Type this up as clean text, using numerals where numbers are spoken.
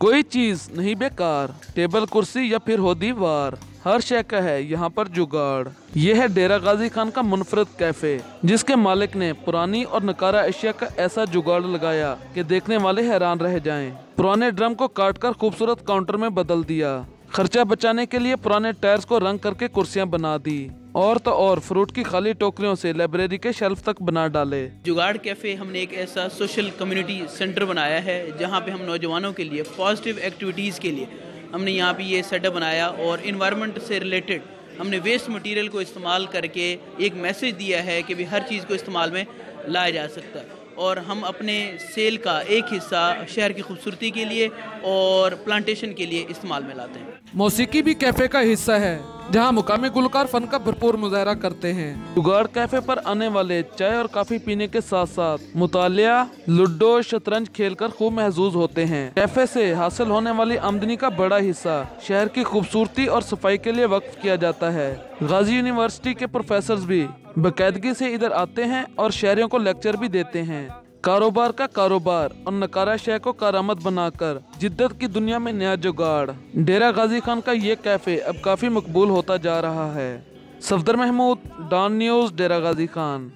कोई चीज नहीं बेकार, टेबल कुर्सी या फिर हो दीवार, हर शय का है यहाँ पर जुगाड़। यह है डेरा गाजी खान का मुनफरद कैफे, जिसके मालिक ने पुरानी और नकारा एशिया का ऐसा जुगाड़ लगाया कि देखने वाले हैरान रह जाएं। पुराने ड्रम को काटकर खूबसूरत काउंटर में बदल दिया। खर्चा बचाने के लिए पुराने टायर्स को रंग करके कुर्सियां बना दी, और तो और फ्रूट की खाली टोकरियों से लाइब्रेरी के शेल्फ तक बना डाले। जुगाड़ कैफ़े हमने एक ऐसा सोशल कम्युनिटी सेंटर बनाया है जहाँ पे हम नौजवानों के लिए पॉजिटिव एक्टिविटीज़ के लिए हमने यहाँ पे ये सेटअप बनाया, और इन्वायरमेंट से रिलेटेड हमने वेस्ट मटेरियल को इस्तेमाल करके एक मैसेज दिया है कि भी हर चीज़ को इस्तेमाल में लाया जा सकता है। और हम अपने सेल का एक हिस्सा शहर की खूबसूरती के लिए और प्लांटेशन के लिए इस्तेमाल में लाते हैं। मौसीकी भी कैफे का हिस्सा है, जहां मुकामी गुलकार फन का भरपूर मुजाहरा करते हैं। जुगाड़ कैफे पर आने वाले चाय और काफी पीने के साथ साथ मुतालिया, लूडो, शतरंज खेलकर खूब महजूज होते हैं। कैफे से हासिल होने वाली आमदनी का बड़ा हिस्सा शहर की खूबसूरती और सफाई के लिए वक्फ किया जाता है। गाजी यूनिवर्सिटी के प्रोफेसर्स भी बाकायदगी से इधर आते हैं और शहरियों को लेक्चर भी देते हैं। कारोबार का कारोबार और नकारा शय को कारामद बनाकर जिद्दत की दुनिया में नया जुगाड़। डेरा गाजी खान का ये कैफे अब काफी मकबूल होता जा रहा है। सफदर महमूद, डॉन न्यूज़, डेरा गाजी खान।